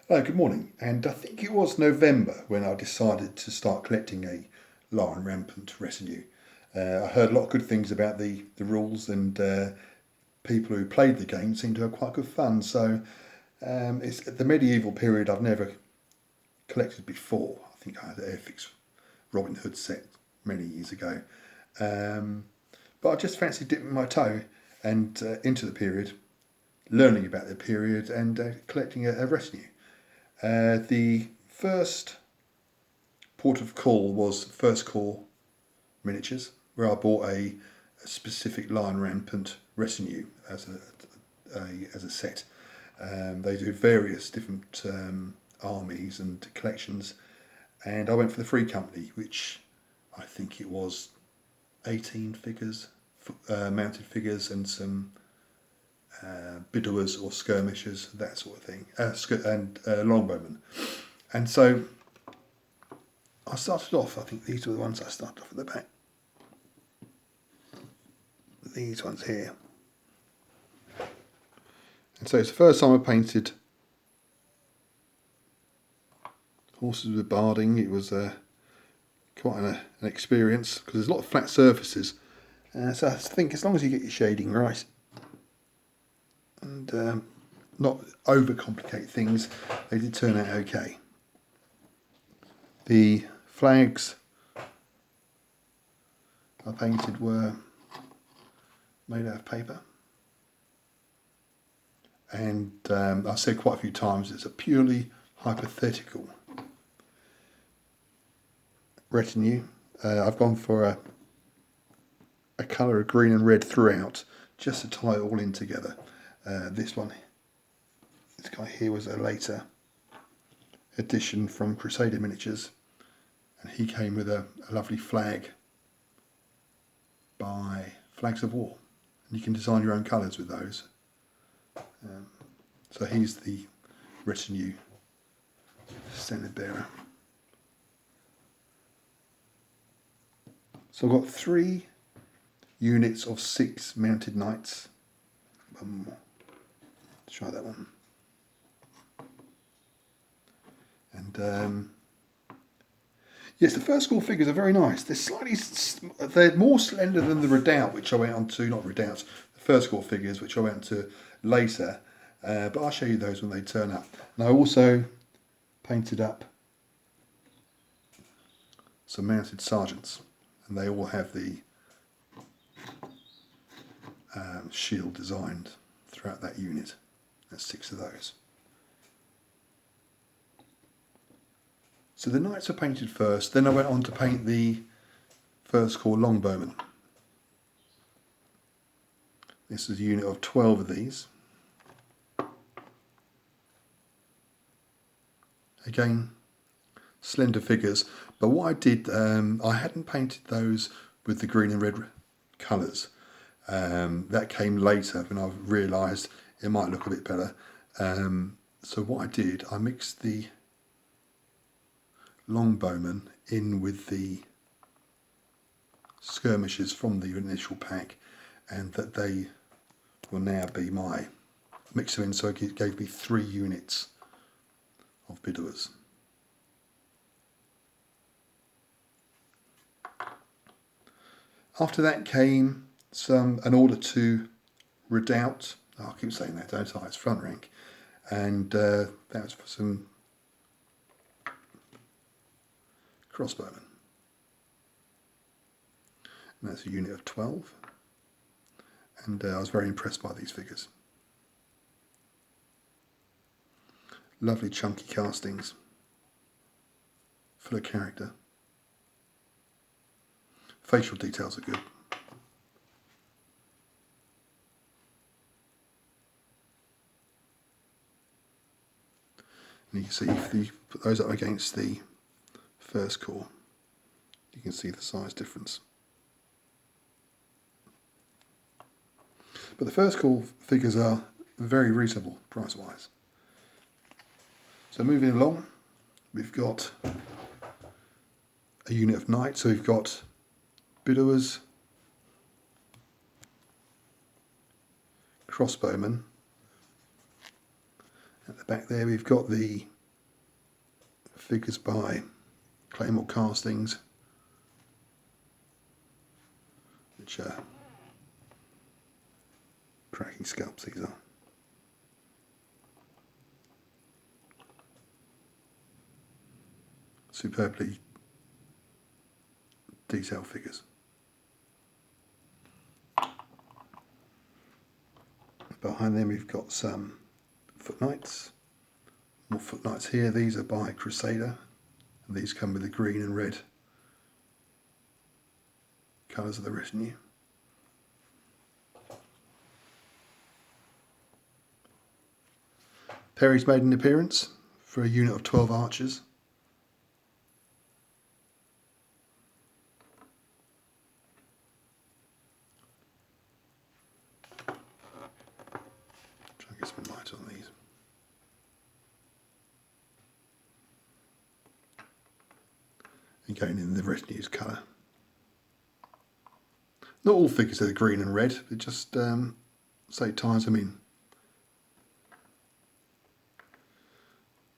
Hello, good morning. And I think it was November when I decided to start collecting a Lion Rampant Retinue. I heard a lot of good things about the rules, and people who played the game seemed to have quite good fun. So it's the medieval period I've never collected before. I think I had an Airfix Robin Hood set many years ago. But I just fancied dipping my toe and into the period, learning about the period and collecting a retinue. The first port of call was First Call Miniatures, where I bought a specific Lion Rampant Retinue as a set. They do various different armies and collections, and I went for the Free Company, which I think it was 18 figures, mounted figures, and some bidowers or skirmishers, that sort of thing, and longbowmen. And so I started off, I think these were the ones I started off at the back. These ones here. And so it's the first time I painted horses with barding. It was quite an experience because there's a lot of flat surfaces. So I think as long as you get your shading right and not overcomplicate things, they did turn out okay. The flags I painted were made out of paper, and I've said quite a few times it's a purely hypothetical retinue. I've gone for a colour of green and red throughout, just to tie it all in together. This guy here was a later edition from Crusader Miniatures, and he came with a lovely flag by Flags of War, and you can design your own colours with those. So he's the retinue standard bearer. So I've got 3 units of 6 mounted knights. One more. Let's try that one. And yes, the First Call figures are very nice. They're more slender than the Redoubt, which I went on to, not Redoubt, the First Call figures, which I went to later. But I'll show you those when they turn up. And I also painted up some mounted sergeants, and they all have the shield designed throughout that unit. There's 6 of those. So the knights were painted first, then I went on to paint the First Call Longbowmen. This is a unit of 12 of these. Again, slender figures, but what I did, I hadn't painted those with the green and red colours. That came later when I realised it might look a bit better. So what I did, I mixed the Longbowmen in with the skirmishers from the initial pack, and that they will now be my mix them in, so it gave me 3 units of bidowers. After that came an order to Redoubt. I keep saying that, don't I? It's front rank, and that was for some crossbowmen. And that's a unit of 12, and I was very impressed by these figures. Lovely chunky castings, full of character. Facial details are good. And you can see if you put those up against the First Call, you can see the size difference. But the First Call figures are very reasonable price-wise. So moving along, we've got a unit of knights. So we've got bidowers, crossbowmen. At the back there we've got the figures by Claymore Castings, which are cracking scalps these are. Superbly detailed figures. Behind them we've got some foot knights. More foot knights here. These are by Crusader, and these come with the green and red colours of the retinue. Perry's made an appearance for a unit of 12 archers. Try and get some light on these. And going in the retinue's colour. Not all figures are the green and red, it just say ties them in.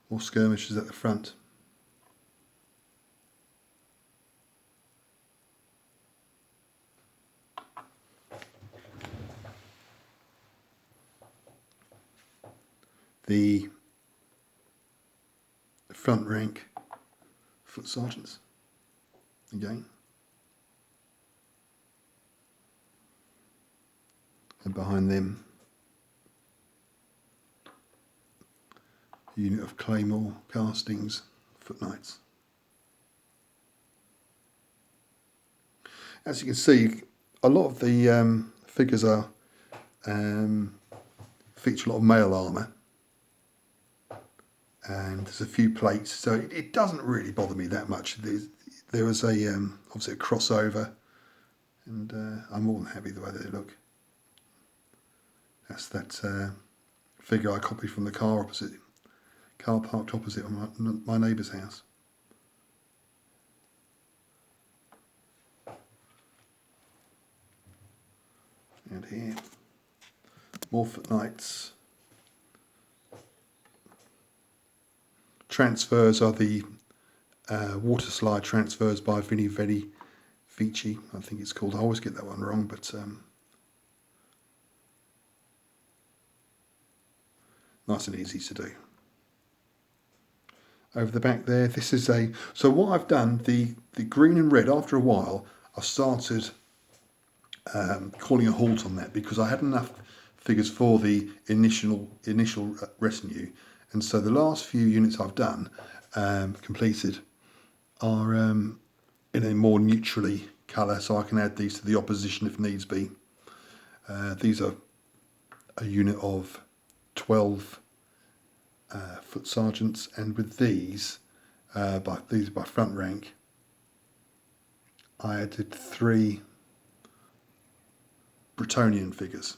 More skirmishers at the front. The front rank foot sergeants again. And behind them, a unit of Claymore Castings foot knights. As you can see, a lot of the figures are feature a lot of mail armour, and there's a few plates, so it doesn't really bother me that much. There was obviously a crossover, and I'm more than happy the way they look. That's that figure I copied from the car parked opposite my neighbour's house. And here, more foot knights. Transfers are the water slide transfers by Vini Vici, I think it's called. I always get that one wrong, but nice and easy to do. Over the back there, this is so what I've done, the green and red, after a while, I started calling a halt on that because I had enough figures for the initial retinue, and so the last few units I've done, completed, are in a more neutrally colour, so I can add these to the opposition if needs be. These are a unit of 12 foot sergeants, and with these by front rank, I added 3 Bretonian figures.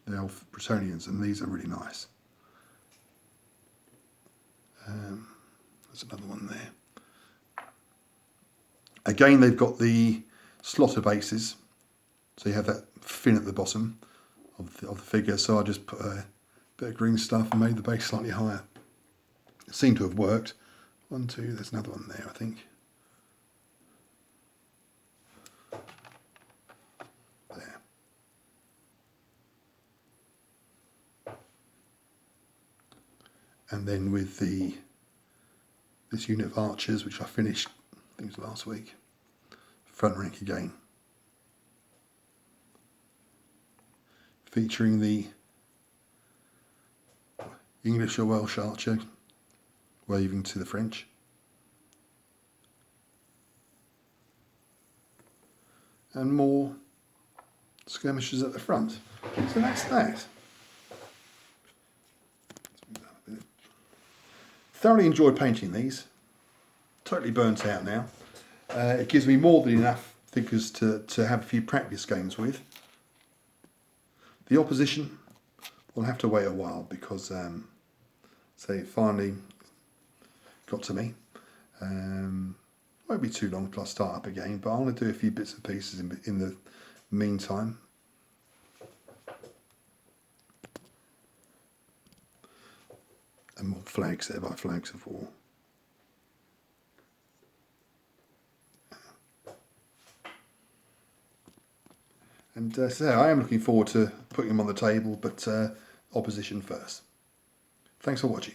They're all Bretonians, and these are really nice. There's another one there. Again, they've got the slaughter bases, so you have that fin at the bottom of the figure. So I just put a bit of green stuff and made the base slightly higher. It seemed to have worked. 1, 2. There's another one there, I think. There. And then with this unit of archers, which I finished, I think it was last week, front rank again, featuring the English or Welsh archer waving to the French, and more skirmishers at the front. So that's that. Thoroughly enjoyed painting these. Totally burnt out now. It gives me more than enough figures to have a few practice games with. The opposition will have to wait a while because so it finally got to me. Won't be too long till I start up again, but I'm going to do a few bits and pieces in the meantime. And more flags there by Flags of War. And so I am looking forward to putting them on the table, but opposition first. Thanks for watching.